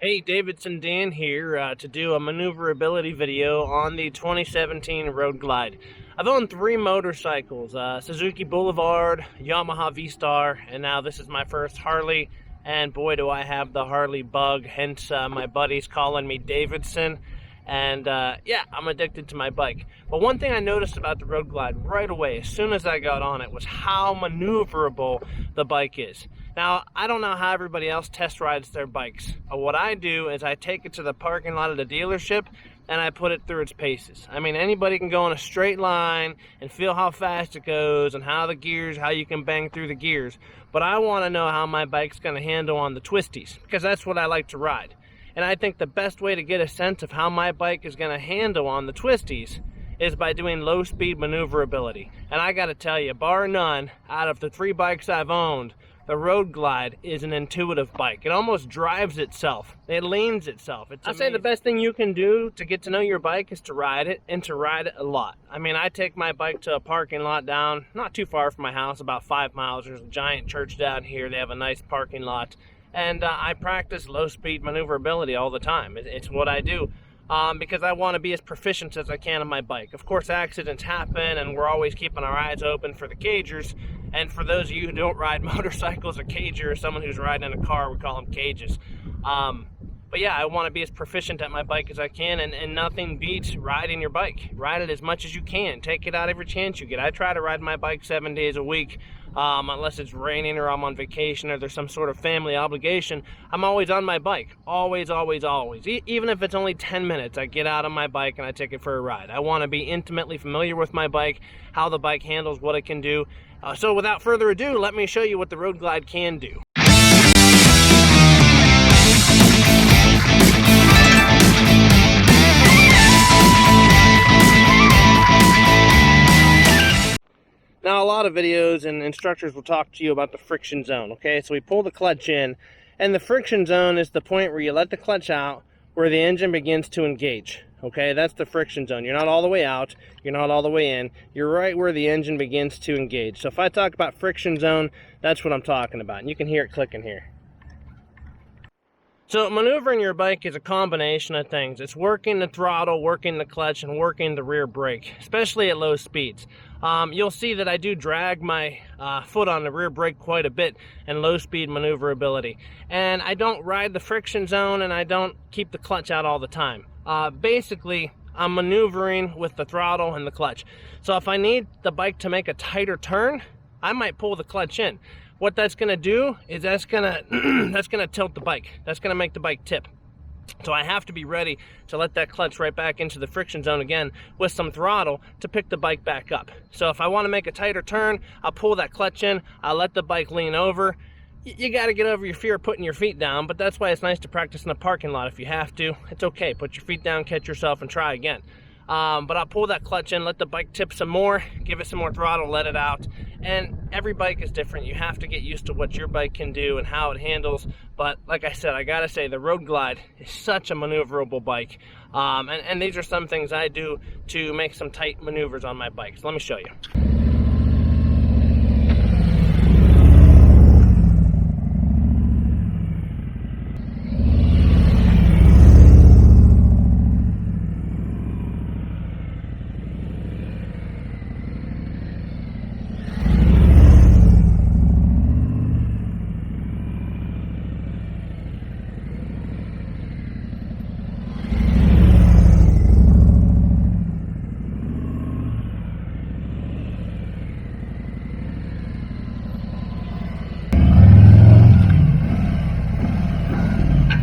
Hey, Davidson Dan here to do a maneuverability video on the 2017 Road Glide. I've owned three motorcycles, Suzuki Boulevard, Yamaha V-Star, and now this is my first Harley, and boy do I have the Harley bug, hence my buddies calling me Davidson. And yeah, I'm addicted to my bike. But one thing I noticed about the Road Glide right away, as soon as I got on it, was how maneuverable the bike is. Now, I don't know how everybody else test rides their bikes. But what I do is I take it to the parking lot of the dealership and I put it through its paces. I mean, anybody can go in a straight line and feel how fast it goes and how you can bang through the gears. But I want to know how my bike's going to handle on the twisties, because that's what I like to ride. And I think the best way to get a sense of how my bike is going to handle on the twisties is by doing low speed maneuverability. And I got to tell you, bar none, out of the three bikes I've owned, the Road Glide is an intuitive bike. It almost drives itself. It leans itself. I'd say the best thing you can do to get to know your bike is to ride it, and to ride it a lot. I mean, I take my bike to a parking lot down, not too far from my house, about 5 miles. There's a giant church down here. They have a nice parking lot. And I practice low-speed maneuverability all the time. It's what I do because I want to be as proficient as I can on my bike. Of course, accidents happen, and we're always keeping our eyes open for the cagers. And for those of you who don't ride motorcycles, a cager is someone who's riding in a car. We call them cages. But yeah, I want to be as proficient at my bike as I can, and nothing beats riding your bike. Ride it as much as you can. Take it out every chance you get. I try to ride my bike 7 days a week. Unless it's raining or I'm on vacation or there's some sort of family obligation, I'm always on my bike. Always, always, always. Even if it's only 10 minutes, I get out on my bike and I take it for a ride. I want to be intimately familiar with my bike, how the bike handles, what it can do. So without further ado, let me show you what the Road Glide can do. Now, a lot of videos and instructors will talk to you about the friction zone, okay? So we pull the clutch in, and the friction zone is the point where you let the clutch out, where the engine begins to engage, okay? That's the friction zone. You're not all the way out, you're not all the way in, you're right where the engine begins to engage. So if I talk about friction zone, that's what I'm talking about, and you can hear it clicking here. So maneuvering your bike is a combination of things. It's working the throttle, working the clutch, and working the rear brake, especially at low speeds. You'll see that I do drag my foot on the rear brake quite a bit in low speed maneuverability. And I don't ride the friction zone, and I don't keep the clutch out all the time. Basically, I'm maneuvering with the throttle and the clutch. So if I need the bike to make a tighter turn, I might pull the clutch in. What that's going to do is that's going to tilt the bike. That's going to make the bike tip. So I have to be ready to let that clutch right back into the friction zone again with some throttle to pick the bike back up. So if I want to make a tighter turn, I'll pull that clutch in, I'll let the bike lean over. You got to get over your fear of putting your feet down, but that's why it's nice to practice in a parking lot if you have to. It's okay. Put your feet down, catch yourself, and try again. But I'll pull that clutch in, let the bike tip some more, give it some more throttle, let it out. And every bike is different. You have to get used to what your bike can do and how it handles. But like I said, I gotta say, the Road Glide is such a maneuverable bike. And these are some things I do to make some tight maneuvers on my bike. So let me show you.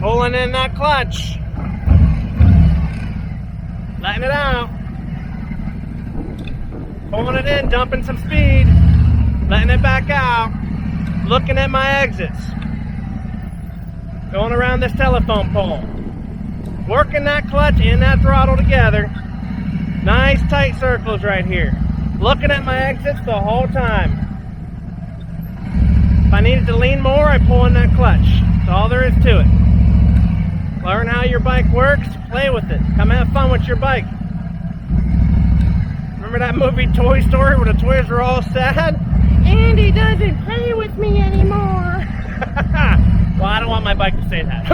Pulling in that clutch, letting it out, pulling it in, dumping some speed, letting it back out, looking at my exits, going around this telephone pole, working that clutch and that throttle together, nice tight circles right here, looking at my exits the whole time. If I needed to lean more, I pull in that clutch. That's all there is to it. Learn how your bike works, play with it. Come have fun with your bike. Remember that movie Toy Story where the toys were all sad? Andy doesn't play with me anymore. Well, I don't want my bike to say that.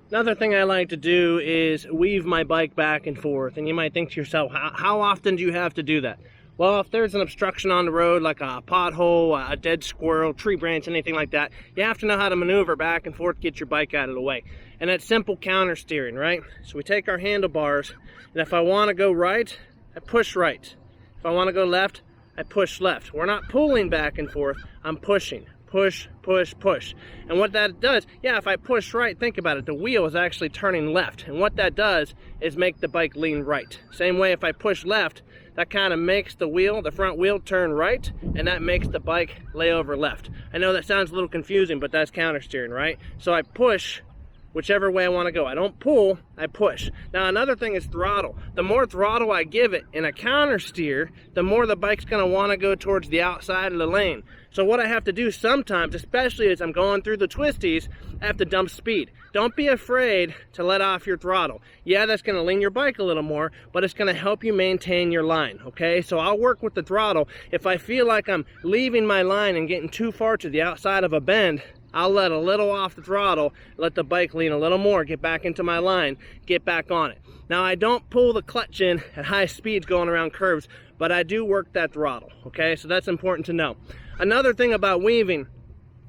Another thing I like to do is weave my bike back and forth. And you might think to yourself, how often do you have to do that? Well, if there's an obstruction on the road, like a pothole, a dead squirrel, tree branch, anything like that, you have to know how to maneuver back and forth, get your bike out of the way. And that's simple counter steering, right? So we take our handlebars, and if I want to go right, I push right. If I want to go left, I push left. We're not pulling back and forth, I'm pushing. Push, push, push. And what that does, yeah, if I push right, think about it, the wheel is actually turning left. And what that does is make the bike lean right. Same way if I push left, that kind of makes the wheel, the front wheel, turn right, and that makes the bike lay over left. I know that sounds a little confusing, but that's counter steering, right? So I push whichever way I want to go. I don't pull, I push. Now another thing is throttle. The more throttle I give it in a counter steer, the more the bike's going to want to go towards the outside of the lane. So what I have to do sometimes, especially as I'm going through the twisties, I have to dump speed. Don't be afraid to let off your throttle. Yeah, that's going to lean your bike a little more, but it's going to help you maintain your line, okay? So I'll work with the throttle. If I feel like I'm leaving my line and getting too far to the outside of a bend, I'll let a little off the throttle, let the bike lean a little more, get back into my line, get back on it. Now I don't pull the clutch in at high speeds going around curves, but I do work that throttle, okay? So that's important to know. Another thing about weaving,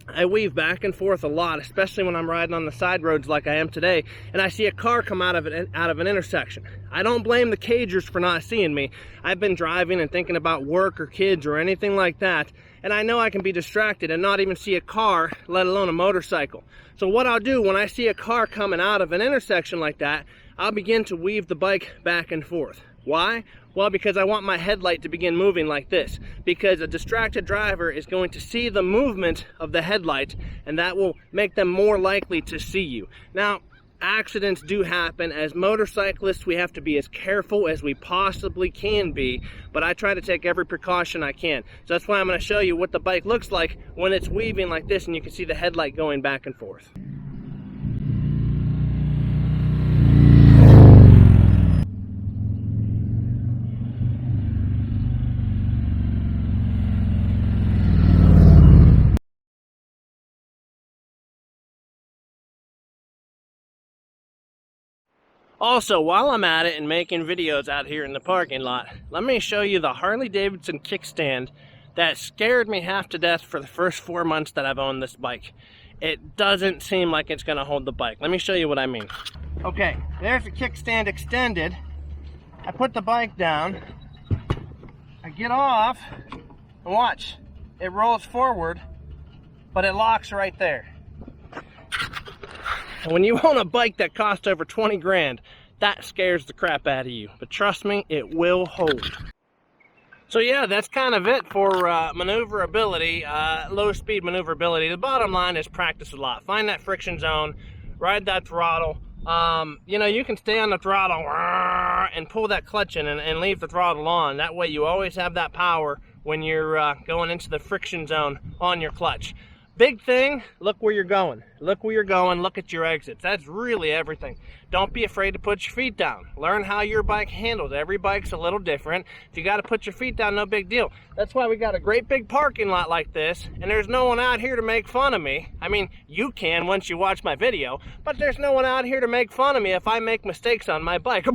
I weave back and forth a lot, especially when I'm riding on the side roads like I am today, and I see a car come out of an intersection. I don't blame the cagers for not seeing me. I've been driving and thinking about work or kids or anything like that, and I know I can be distracted and not even see a car, let alone a motorcycle. So what I'll do when I see a car coming out of an intersection like that, I'll begin to weave the bike back and forth. Why? Well, because I want my headlight to begin moving like this. Because a distracted driver is going to see the movement of the headlight, and that will make them more likely to see you. Now, accidents do happen. As motorcyclists, we have to be as careful as we possibly can be, but I try to take every precaution I can. So that's why I'm going to show you what the bike looks like when it's weaving like this, and you can see the headlight going back and forth. Also, while I'm at it and making videos out here in the parking lot, let me show you the Harley-Davidson Kickstand that scared me half to death for the first 4 months that I've owned this bike. It doesn't seem like it's going to hold the bike. Let me show you what I mean. Okay, there's the kickstand extended. I put the bike down. I get off, and watch. It rolls forward, but it locks right there. And when you own a bike that costs over 20 grand, that scares the crap out of you. But trust me, it will hold. So yeah, that's kind of it for maneuverability, low speed maneuverability. The bottom line is practice a lot. Find that friction zone, ride that throttle. You know, you can stay on the throttle and pull that clutch in and leave the throttle on. That way you always have that power when you're going into the friction zone on your clutch. Big thing, look where you're going. Look where you're going, look at your exits. That's really everything. Don't be afraid to put your feet down. Learn how your bike handles. Every bike's a little different. If you got to put your feet down, no big deal. That's why we got a great big parking lot like this, and there's no one out here to make fun of me. I mean, you can once you watch my video, but there's no one out here to make fun of me if I make mistakes on my bike.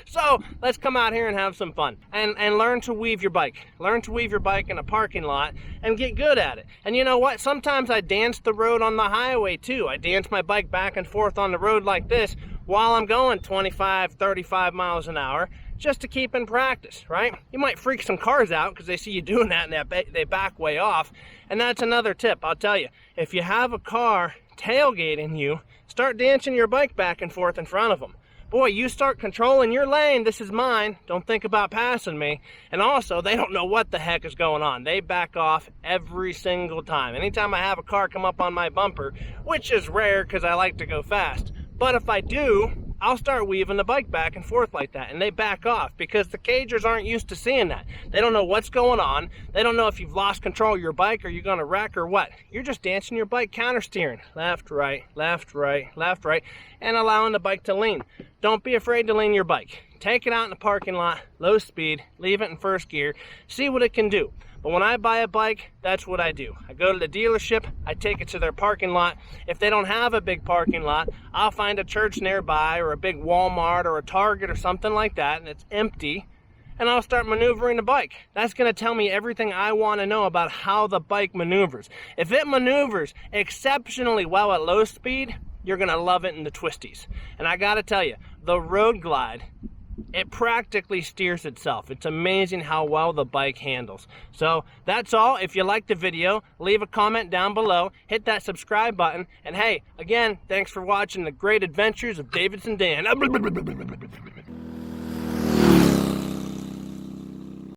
So let's come out here and have some fun and learn to weave your bike. Learn to weave your bike in a parking lot and get good at it. And you know what? Sometimes I dance the road on the highway too. I dance my bike back and forth on the road like this while I'm going 25, 35 miles an hour just to keep in practice, right? You might freak some cars out because they see you doing that and they back way off. And that's another tip, I'll tell you. If you have a car tailgating you, start start dancing your bike back and forth in front of them. Boy, you start controlling your lane. This is mine. Don't think about passing me. And also, they don't know what the heck is going on. They back off every single time. Anytime I have a car come up on my bumper, which is rare because I like to go fast, but if I do, I'll start weaving the bike back and forth like that, and they back off because the cagers aren't used to seeing that. They don't know what's going on. They don't know if you've lost control of your bike or you're going to wreck or what. You're just dancing your bike counter steering. Left, right, left, right, left, right, and allowing the bike to lean. Don't be afraid to lean your bike. Take it out in the parking lot, low speed, leave it in first gear, see what it can do. But when I buy a bike, that's what I do. I go to the dealership, I take it to their parking lot. If they don't have a big parking lot, I'll find a church nearby or a big Walmart or a Target or something like that, and it's empty, and I'll start maneuvering the bike. That's going to tell me everything I want to know about how the bike maneuvers. If it maneuvers exceptionally well at low speed, you're going to love it in the twisties. And I got to tell you, the Road Glide, it practically steers itself. It's amazing how well the bike handles. So that's all. If you liked the video, leave a comment down below, hit that subscribe button, and hey, again, thanks for watching the great adventures of Davidson Dan.